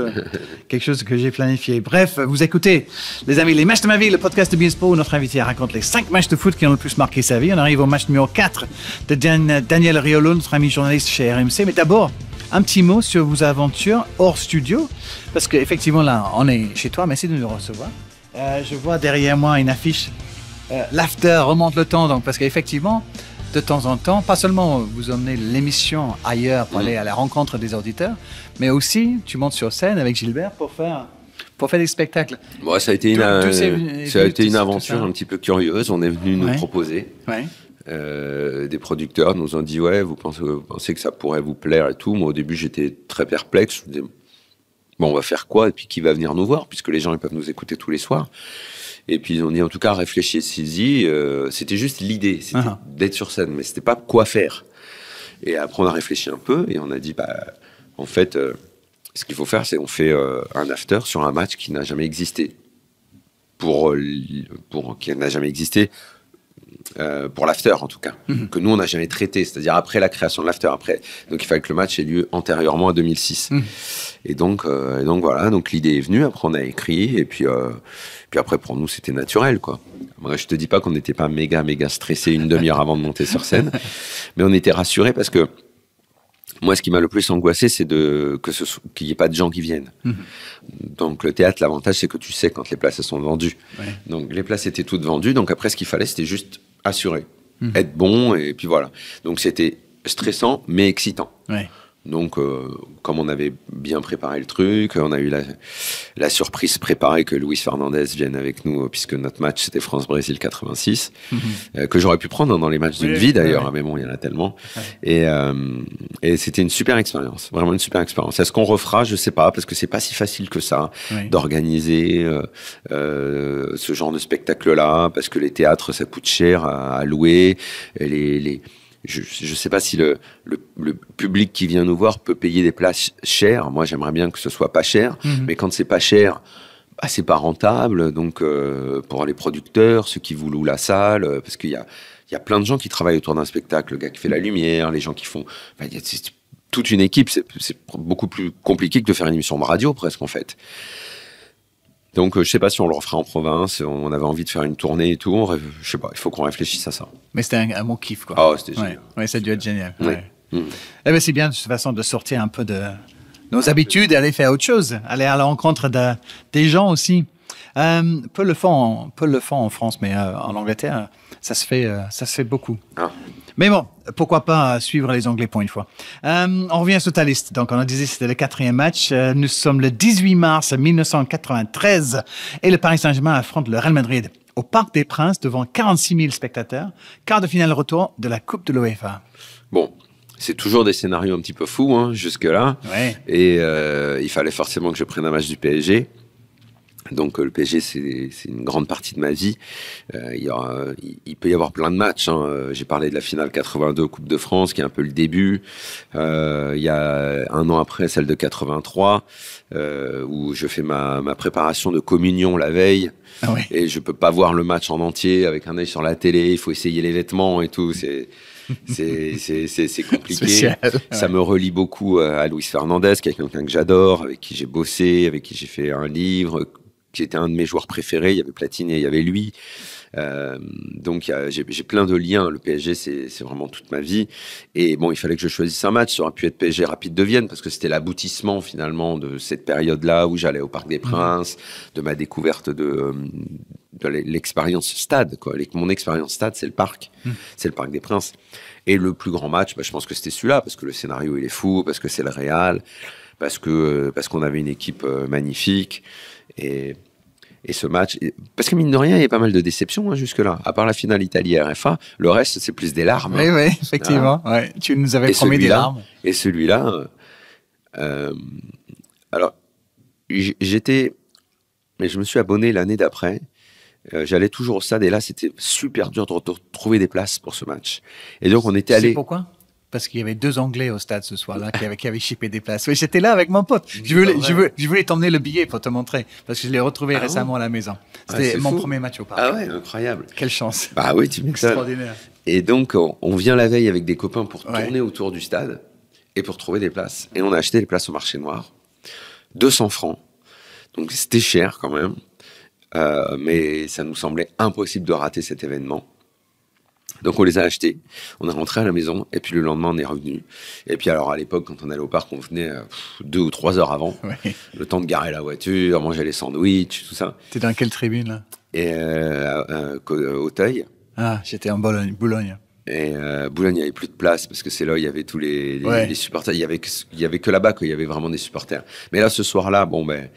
quelque chose que j'ai planifié. Bref, vous écoutez, les amis, les matchs de ma vie, le podcast de Beansport où notre invité raconte les 5 matchs de foot qui ont le plus marqué sa vie. On arrive au match numéro 4 de Daniel Riolo, notre ami journaliste chez RMC. Mais d'abord, un petit mot sur vos aventures hors studio, parce qu'effectivement, là, on est chez toi, merci de nous recevoir. Je vois derrière moi une affiche, l'after remonte le temps, donc, parce qu'effectivement, de temps en temps, pas seulement vous emmenez l'émission ailleurs pour aller à la rencontre des auditeurs, mais aussi tu montes sur scène avec Gilbert pour faire des spectacles. Bon, ça a été une aventure un petit peu curieuse. On est venu nous proposer. Des producteurs nous ont dit vous pensez que ça pourrait vous plaire et tout. Moi au début j'étais très perplexe. Je me disais on va faire quoi et puis qui va venir nous voir puisque les gens ils peuvent nous écouter tous les soirs. Et puis ils ont dit en tout cas réfléchissez-y. C'était juste l'idée, c'était d'être sur scène, mais c'était pas quoi faire. Et après on a réfléchi un peu et on a dit en fait ce qu'il faut faire c'est on fait un after sur un match qui n'a jamais existé pour qui n'a jamais existé. Pour l'after en tout cas, que nous on n'a jamais traité, c'est-à-dire après la création de l'after, après. Donc il fallait que le match ait lieu antérieurement à 2006. Et donc voilà, donc l'idée est venue. Après on a écrit et puis après pour nous c'était naturel quoi. Moi je te dis pas qu'on n'était pas méga stressé une demi-heure avant de monter sur scène, mais on était rassurés parce que moi, ce qui m'a le plus angoissé, c'est qu'il n'y ait pas de gens qui viennent. Donc, le théâtre, l'avantage, c'est que tu sais quand les places elles sont vendues. Donc, les places étaient toutes vendues. Donc, après, ce qu'il fallait, c'était juste assurer, être bon, et puis voilà. Donc, c'était stressant, mais excitant. Donc, comme on avait bien préparé le truc, on a eu la surprise préparée que Luis Fernandez vienne avec nous, puisque notre match, c'était France-Brésil 86, que j'aurais pu prendre dans les matchs d'une vie d'ailleurs, mais bon, il y en a tellement. Et c'était une super expérience, vraiment une super expérience. Est-ce qu'on refera? Je sais pas, parce que c'est pas si facile que ça d'organiser ce genre de spectacle-là, parce que les théâtres, ça coûte cher à louer, je ne sais pas si le public qui vient nous voir peut payer des places chères. Moi, j'aimerais bien que ce soit pas cher, mais quand c'est pas cher, c'est pas rentable. Donc, pour les producteurs, ceux qui vous louent la salle, parce qu'il y a plein de gens qui travaillent autour d'un spectacle, le gars qui fait la lumière, les gens qui font... il y a toute une équipe, c'est beaucoup plus compliqué que de faire une émission de radio, presque, en fait. Donc, je sais pas si on le refera en province. On avait envie de faire une tournée et tout. Je sais pas, il faut qu'on réfléchisse à ça. Mais c'était un bon kiff, quoi. Oh, c'était génial. Ouais, ça a dû être génial. Eh ben, c'est bien, de toute façon, de sortir un peu de nos habitudes et aller faire autre chose. Aller à la rencontre des gens aussi. Peu le font en France, mais en Angleterre, ça se fait beaucoup. Mais bon, pourquoi pas suivre les Anglais pour une fois. On revient sur ta liste. Donc, on a dit que c'était le 4e match. Nous sommes le 18 mars 1993 et le Paris Saint-Germain affronte le Real Madrid au Parc des Princes devant 46 000 spectateurs. Quart de finale retour de la Coupe de l'UEFA. Bon, c'est toujours des scénarios un petit peu fous jusque-là. Et il fallait forcément que je prenne un match du PSG. Donc le PSG, c'est une grande partie de ma vie. Il peut y avoir plein de matchs. J'ai parlé de la finale 82 Coupe de France, qui est un peu le début. Il y a un an après, celle de 83, où je fais ma préparation de communion la veille. Et je peux pas voir le match en entier avec un œil sur la télé. Il faut essayer les vêtements et tout. C'est compliqué. Spécial, ça me relie beaucoup à Luis Fernandez, qui est quelqu'un que j'adore, avec qui j'ai bossé, avec qui j'ai fait un livre, qui était un de mes joueurs préférés. Il y avait Platini et il y avait lui. Donc j'ai plein de liens. Le PSG, c'est vraiment toute ma vie. Et bon, il fallait que je choisisse un match. Ça aurait pu être PSG Rapide de Vienne, parce que c'était l'aboutissement finalement de cette période-là où j'allais au Parc des Princes, de ma découverte de l'expérience stade, quoi. Mon expérience stade, c'est le parc. C'est le Parc des Princes. Et le plus grand match, je pense que c'était celui-là, parce que le scénario, il est fou, parce que c'est le Real, parce qu'on avait une équipe magnifique. Et ce match, parce que mine de rien, il y a pas mal de déceptions jusque-là. À part la finale Italie RFA, le reste, c'est plus des larmes. Oui, oui, effectivement. Voilà. Ouais. Tu nous avais promis des larmes. Et celui-là, alors, j'étais, mais je me suis abonné l'année d'après. J'allais toujours au stade et là, c'était super dur de trouver des places pour ce match. Et donc, on était allé. C'est pourquoi? Parce qu'il y avait 2 Anglais au stade ce soir-là qui avaient shippé des places. Oui, j'étais là avec mon pote. Je voulais t'emmener le billet pour te montrer parce que je l'ai retrouvé récemment à la maison. C'était mon premier match au parc. Ah ouais, incroyable. Quelle chance. Bah oui, tu m'étonnes. Extraordinaire. Et donc, on vient la veille avec des copains pour tourner autour du stade et pour trouver des places. Et on a acheté des places au marché noir. 200 francs. Donc, c'était cher quand même. Mais ça nous semblait impossible de rater cet événement. Donc on les a achetés, on est rentré à la maison et puis le lendemain on est revenu. Et puis alors à l'époque quand on allait au parc on venait 2 ou 3 heures avant, le temps de garer la voiture, manger les sandwichs, tout ça. T'es dans quelle tribune là? Et Auteuil. Ah, j'étais en Boulogne. Et Boulogne il n'y avait plus de place parce que c'est là où il y avait tous les supporters. Il y avait que là-bas qu'il y avait vraiment des supporters. Mais là ce soir-là, bon ben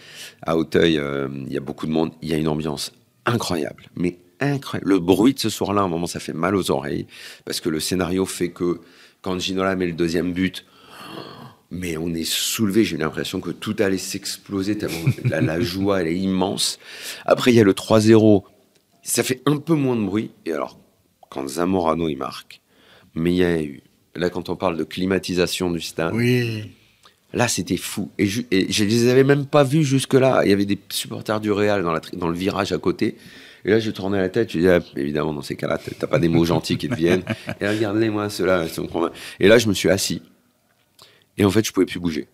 à Auteuil il y a beaucoup de monde, il y a une ambiance incroyable, mais incroyable. Le bruit de ce soir-là, à un moment, ça fait mal aux oreilles, parce que le scénario fait que quand Ginola met le 2e but, mais on est soulevé, j'ai eu l'impression que tout allait s'exploser, tellement la joie, elle est immense. Après, il y a le 3-0, ça fait un peu moins de bruit, et alors, quand Zamorano, il marque, mais il y a eu, là, quand on parle de climatisation du stade, là, c'était fou. Et je les avais même pas vus jusque-là. Il y avait des supporters du Real dans le virage à côté. Et là, je tournais la tête, je disais, évidemment, dans ces cas-là, t'as pas des mots gentils qui te viennent. Et là, regarde-les, moi, ceux-là. Et là, je me suis assis. Et en fait, je pouvais plus bouger.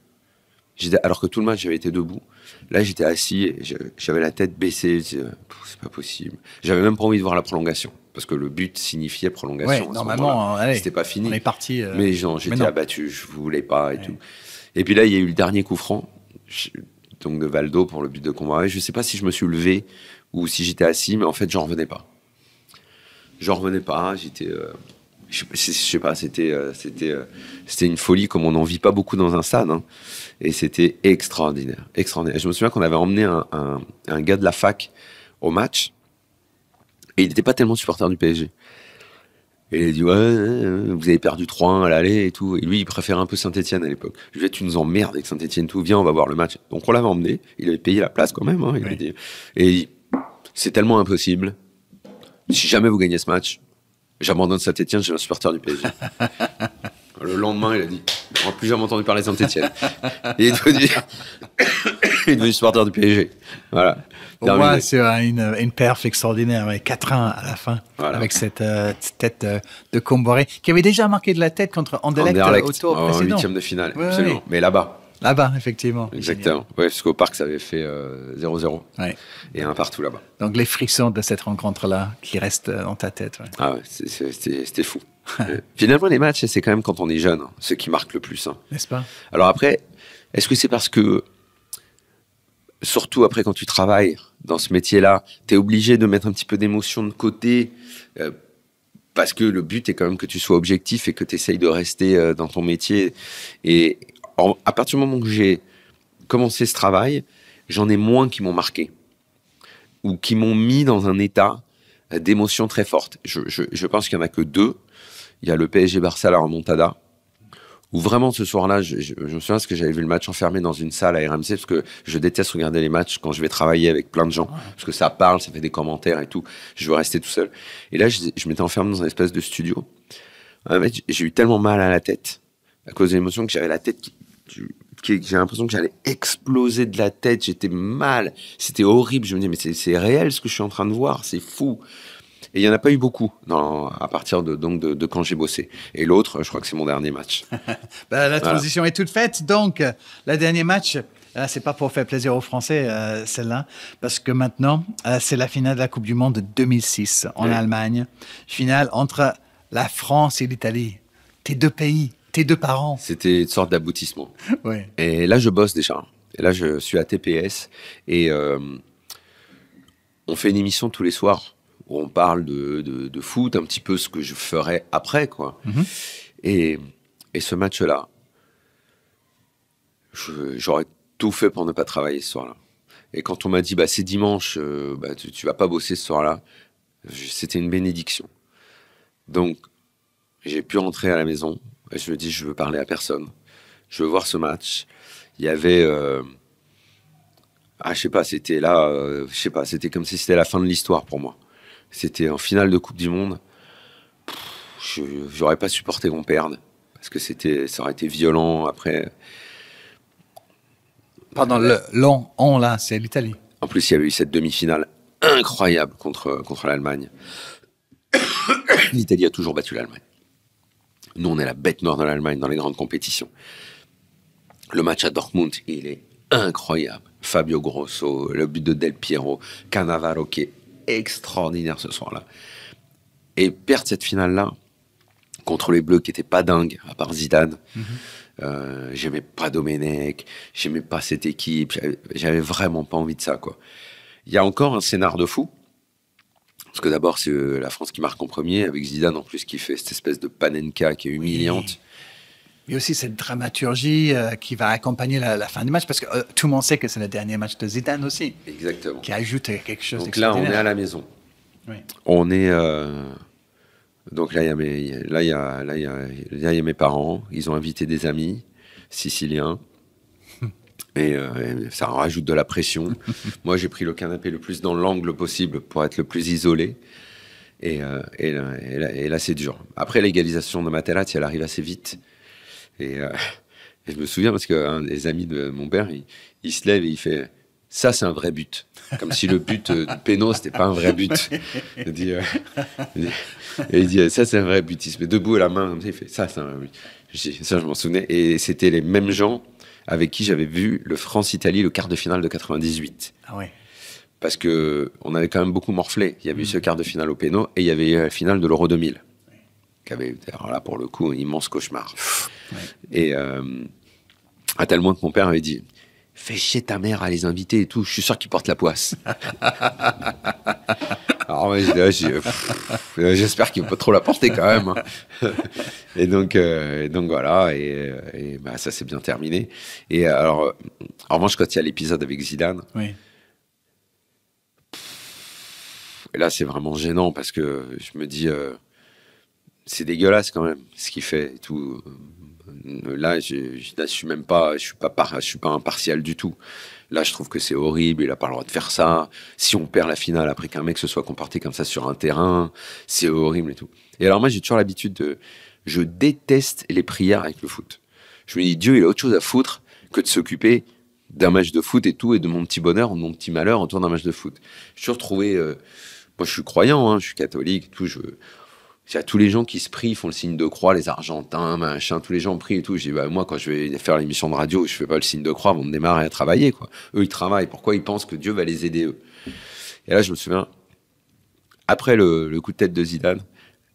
Alors que tout le match, j'avais été debout. Là, j'étais assis, et j'avais la tête baissée. Je disais, c'est pas possible. J'avais même pas envie de voir la prolongation. Parce que le but signifiait prolongation. Ouais, normalement, c'était pas fini. On est parti. Mais j'étais abattu, je voulais pas et tout. Et puis là, il y a eu le dernier coup franc. Donc de Valdo pour le but de Comboiré. Je sais pas si je me suis levé ou si j'étais assis, mais en fait, j'en revenais pas. J'étais... je sais pas, c'était une folie comme on n'en vit pas beaucoup dans un stade. Hein. Et c'était extraordinaire. Et je me souviens qu'on avait emmené un gars de la fac au match et il n'était pas tellement supporter du PSG. Et il a dit, vous avez perdu 3-1 à l'aller et tout. Et lui, il préférait un peu Saint-Etienne à l'époque. Je lui ai dit, tu nous emmerdes avec Saint-Etienne, tout. Viens, on va voir le match. Donc on l'avait emmené. Il avait payé la place quand même. Hein, il avait dit. Et il dit, c'est tellement impossible. Si jamais vous gagnez ce match, j'abandonne Saint-Etienne, je suis un supporter du PSG. Le lendemain, il a dit, on n'a plus jamais entendu parler de Saint-Etienne. Il est devenu supporter du PSG. Voilà. Pour moi, c'est une perf extraordinaire, avec 4-1 à la fin, avec cette tête de Comboiré, qui avait déjà marqué de la tête contre Anderlecht au tour précédent. En 8e de finale, absolument. Oui. Mais là-bas. Là-bas, effectivement. Exactement. Ouais, parce qu'au parc, ça avait fait 0-0. Ouais. Et un partout là-bas. Donc les frissons de cette rencontre-là qui restent dans ta tête. Ouais. Ah ouais, c'était fou. Finalement, les matchs, c'est quand même quand on est jeune, hein, ce qui marque le plus. Hein. N'est-ce pas? Alors après, est-ce que c'est parce que, surtout après quand tu travailles dans ce métier-là, tu es obligé de mettre un petit peu d'émotion de côté parce que le but est quand même que tu sois objectif et que tu essayes de rester dans ton métier. Et à partir du moment que j'ai commencé ce travail, j'en ai moins qui m'ont marqué ou qui m'ont mis dans un état d'émotion très forte. Je pense qu'il n'y en a que 2. Il y a le PSG-Barça, la remontada, où vraiment ce soir-là, je me souviens parce que j'avais vu le match enfermé dans une salle à RMC, parce que je déteste regarder les matchs quand je vais travailler avec plein de gens, parce que ça parle, ça fait des commentaires et tout. Je veux rester tout seul. Et là, je m'étais enfermé dans un espèce de studio. En fait, j'ai eu tellement mal à la tête, à cause de l'émotion, que j'avais la tête j'ai l'impression que j'allais exploser de la tête. J'étais mal. C'était horrible. Je me disais, mais c'est réel ce que je suis en train de voir. C'est fou. Et il n'y en a pas eu beaucoup à partir de quand j'ai bossé. Et l'autre, je crois que c'est mon dernier match. La transition est toute faite. Donc, le dernier match, c'est pas pour faire plaisir aux Français, celle-là, parce que maintenant, c'est la finale de la Coupe du Monde de 2006 en Allemagne. Finale entre la France et l'Italie. Tes 2 pays, tes 2 parents. C'était une sorte d'aboutissement. Oui. Et là, je bosse déjà. Et là, je suis à TPS. Et on fait une émission tous les soirs où on parle de foot, un petit peu ce que je ferais après, quoi. Mm-hmm. Et ce match-là, j'aurais tout fait pour ne pas travailler ce soir-là. Et quand on m'a dit, c'est dimanche, tu vas pas bosser ce soir-là, c'était une bénédiction. Donc, j'ai pu rentrer à la maison et je me dis, je veux parler à personne. Je veux voir ce match. Il y avait... je sais pas, c'était là... c'était comme si c'était la fin de l'histoire pour moi. C'était en finale de Coupe du Monde. J'aurais pas supporté qu'on perde. Parce que ça aurait été violent après... Pendant le long on là, c'est l'Italie. En plus, il y avait eu cette demi-finale incroyable contre l'Allemagne. L'Italie a toujours battu l'Allemagne. Nous, on est la bête noire de l'Allemagne dans les grandes compétitions. Le match à Dortmund, il est incroyable. Fabio Grosso, le but de Del Piero, Cannavaro qui est extraordinaire ce soir-là. Et perdre cette finale-là contre les Bleus qui n'étaient pas dingues, à part Zidane. J'aimais pas Domenech, j'aimais pas cette équipe, j'avais vraiment pas envie de ça, quoi. Il y a encore un scénar de fou, parce que d'abord c'est la France qui marque en premier, avec Zidane en plus qui fait cette espèce de panenka qui est humiliante. Oui. Mais aussi cette dramaturgie qui va accompagner la fin du match, parce que tout le monde sait que c'est le dernier match de Zidane aussi. Exactement. Qui ajoute quelque chose Donc là, on est à la maison. Oui. On est... Donc là, il y a mes parents. Ils ont invité des amis siciliens. Et ça en rajoute de la pression. Moi, j'ai pris le canapé le plus dans l'angle possible pour être le plus isolé. Et là, c'est dur. Après, l'égalisation de Materazzi, elle arrive assez vite. Et je me souviens parce qu'un des amis de mon père, il se lève et il fait... Ça, c'est un vrai but. Comme si le but du péno, c'était pas un vrai but. Il dit, ça, c'est un vrai but. Il se met debout à la main, comme ça, il fait, ça, c'est un vrai but. Ça, je m'en souvenais. Et c'était les mêmes gens avec qui j'avais vu le France-Italie, le quart de finale de 98. Ah ouais. Parce qu'on avait quand même beaucoup morflé. Il y avait eu ce quart de finale au péno et il y avait eu la finale de l'Euro 2000. Qui avait, alors là, pour le coup, un immense cauchemar. Ouais. Et à tel point que mon père avait dit... Fais chier ta mère à les inviter et tout, je suis sûr qu'ils portent la poisse. Alors j'espère qu'ils vont pas trop la porter quand même. Et donc voilà, et ça s'est bien terminé. Et alors, en revanche, quand il y a l'épisode avec Zidane, oui. Et là c'est vraiment gênant parce que je me dis, c'est dégueulasse quand même ce qu'il fait et tout. Là, je n'assume même pas, je suis pas impartial du tout. Là, je trouve que c'est horrible, il a pas le droit de faire ça. Si on perd la finale après qu'un mec se soit comporté comme ça sur un terrain, c'est horrible et tout. Et alors moi, j'ai toujours l'habitude je déteste les prières avec le foot. Je me dis, Dieu, il a autre chose à foutre que de s'occuper d'un match de foot et tout, et de mon petit bonheur ou de mon petit malheur autour d'un match de foot. J'ai toujours trouvé, moi je suis croyant, hein, je suis catholique, tout, il y a tous les gens qui se prient, font le signe de croix, les Argentins, machin, tous les gens prient et tout. Je dis, moi, quand je vais faire l'émission de radio, je fais pas le signe de croix avant de démarrer à travailler, quoi. Eux, ils travaillent. Pourquoi ils pensent que Dieu va les aider, eux? Et là, je me souviens, après le coup de tête de Zidane,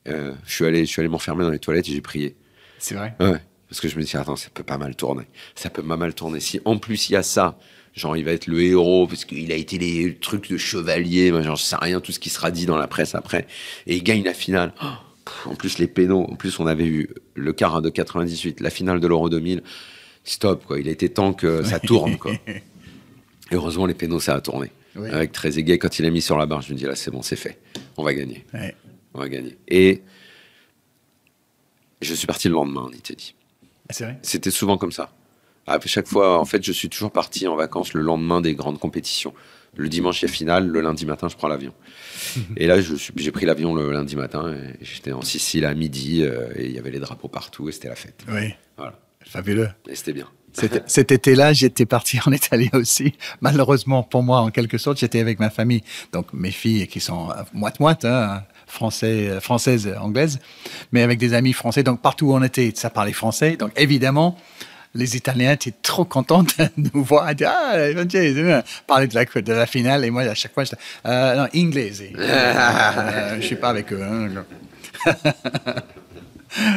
je suis allé m'enfermer dans les toilettes et j'ai prié. C'est vrai? Ouais. Parce que je me dis, attends, ça peut pas mal tourner. Ça peut pas mal tourner. Si, en plus, il y a ça, genre, il va être le héros, parce qu'il a été les trucs de chevalier, genre, je sais rien, tout ce qui sera dit dans la presse après. Et il gagne la finale. En plus, les pénaux. En plus, on avait eu le quart de 98, la finale de l'Euro 2000. Stop, quoi. Il a été temps que ça tourne, quoi. Et heureusement, les pénaux, ça a tourné. Oui. Avec Trezeguet, quand il a mis sur la barre, je me dis, là, c'est bon, c'est fait. On va gagner. Ouais. On va gagner. Et je suis parti le lendemain en Italie. C'est vrai? C'était souvent comme ça. À chaque fois, en fait, je suis toujours parti en vacances le lendemain des grandes compétitions. Le dimanche, il y a finale. Le lundi matin, je prends l'avion. Et là, j'ai pris l'avion le lundi matin. Et j'étais en Sicile à midi. Et il y avait les drapeaux partout. Et c'était la fête. Oui. Voilà. Fabuleux. Et c'était bien. Cet été-là, j'étais parti en Italie aussi. Malheureusement, pour moi, en quelque sorte, j'étais avec ma famille. Donc, mes filles qui sont moite-moite, hein, françaises, anglaises. Mais avec des amis français. Donc, partout où on était, ça parlait français. Donc, évidemment... Les Italiens étaient trop contents de nous voir. Ils disaient, parler de la finale. Et moi, à chaque fois, j'étais non, inglese. Je ne suis pas avec eux. Hein.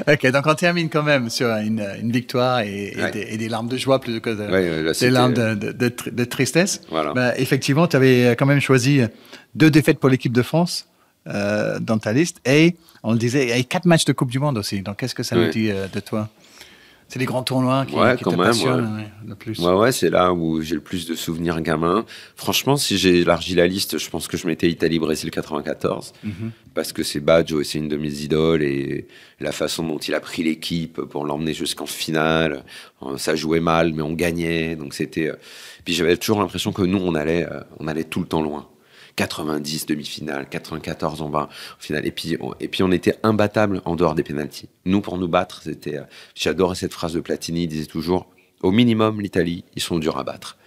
Ok, donc on termine quand même sur une victoire et des larmes de joie plutôt que des larmes de tristesse. Voilà. Bah, effectivement, tu avais quand même choisi 2 défaites pour l'équipe de France dans ta liste. Et on le disait, il y a 4 matchs de Coupe du Monde aussi. Donc, qu'est-ce que ça nous dit de toi? C'est les grands tournois qui te passionnent le plus. Ouais, c'est là où j'ai le plus de souvenirs gamin. Franchement, si j'ai élargi la liste, je pense que je mettais Italie-Brésil 94. Parce que c'est Baggio et c'est une de mes idoles. Et la façon dont il a pris l'équipe pour l'emmener jusqu'en finale. Ça jouait mal, mais on gagnait. Donc c'était... Puis j'avais toujours l'impression que nous, on allait tout le temps loin. 90 demi-finale, 94 on va en finale. Et puis on était imbattable en dehors des pénaltys. Nous, pour nous battre, c'était... J'adorais cette phrase de Platini, il disait toujours « Au minimum, l'Italie, ils sont durs à battre ».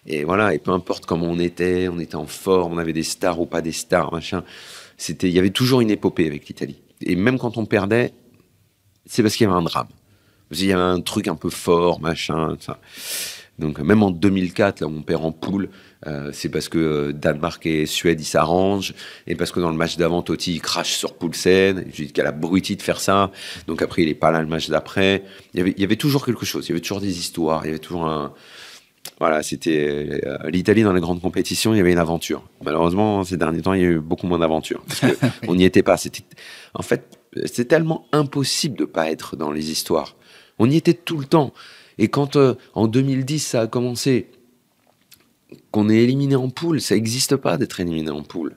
Et voilà, et peu importe comment on était en forme, on avait des stars ou pas des stars, machin. Il y avait toujours une épopée avec l'Italie. Et même quand on perdait, c'est parce qu'il y avait un drame. Parce qu'il y avait un truc un peu fort, machin, ça. Donc même en 2004, là où on perd en poule, c'est parce que Danemark et Suède, ils s'arrangent, et parce que dans le match d'avant, Totti, il crache sur Poulsen, je dis qu'il a la brutie de faire ça, donc après, il est pas là le match d'après. Il y avait toujours quelque chose, il y avait toujours des histoires, il y avait toujours un... Voilà, c'était l'Italie dans les grandes compétitions, il y avait une aventure. Malheureusement, ces derniers temps, il y a eu beaucoup moins d'aventures, parce qu'on n'y était pas. En fait, c'est tellement impossible de pas être dans les histoires. On y était tout le temps. Et quand en 2010 ça a commencé, qu'on est éliminé en poule, ça n'existe pas d'être éliminé en poule.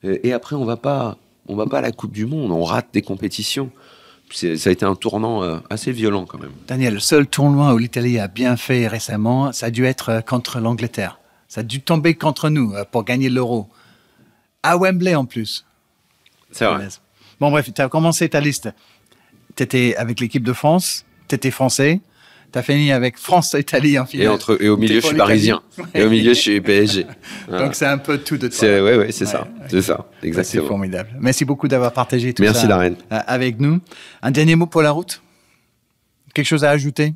Et après on va pas à la Coupe du Monde, on rate des compétitions. Ça a été un tournant assez violent quand même. Daniel, le seul tournoi où l'Italie a bien fait récemment, ça a dû être contre l'Angleterre. Ça a dû tomber contre nous pour gagner l'Euro. À Wembley en plus. C'est vrai. Bon bref, tu as commencé ta liste. Tu étais avec l'équipe de France, tu étais français. T'as fini avec France-Italie en finale. Et au milieu, je suis parisien. Et au milieu, je suis PSG. Voilà. Donc, c'est un peu tout de toi. C'est ça. C'est ça, exactement. C'est formidable. Merci beaucoup d'avoir partagé tout Merci, ça Darren. Avec nous. Un dernier mot pour la route? Quelque chose à ajouter?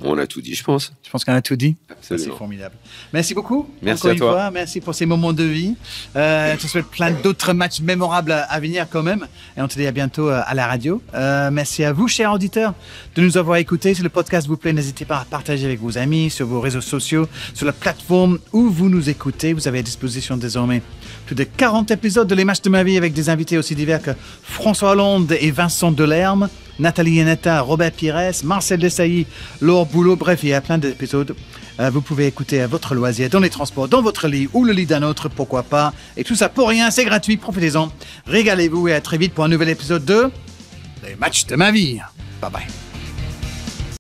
On a tout dit, je pense. Je pense qu'on a tout dit. Absolument. C'est formidable. Merci beaucoup. Merci encore à toi. Une fois. Merci pour ces moments de vie. Je te souhaite plein d'autres matchs mémorables à venir quand même. Et on te dit à bientôt à la radio. Merci à vous, chers auditeurs, de nous avoir écoutés. Si le podcast vous plaît, n'hésitez pas à partager avec vos amis, sur vos réseaux sociaux, sur la plateforme où vous nous écoutez. Vous avez à disposition désormais plus de 40 épisodes de Les Matchs de ma vie avec des invités aussi divers que François Hollande et Vincent Delerme, Nathalie Yanetta, Robert Pires, Marcel Desailly, Laure Boulot. Bref, il y a plein d'épisodes. Vous pouvez écouter à votre loisir, dans les transports, dans votre lit ou le lit d'un autre, pourquoi pas. Et tout ça pour rien, c'est gratuit, profitez-en. Régalez-vous et à très vite pour un nouvel épisode de Les Matchs de ma vie. Bye bye.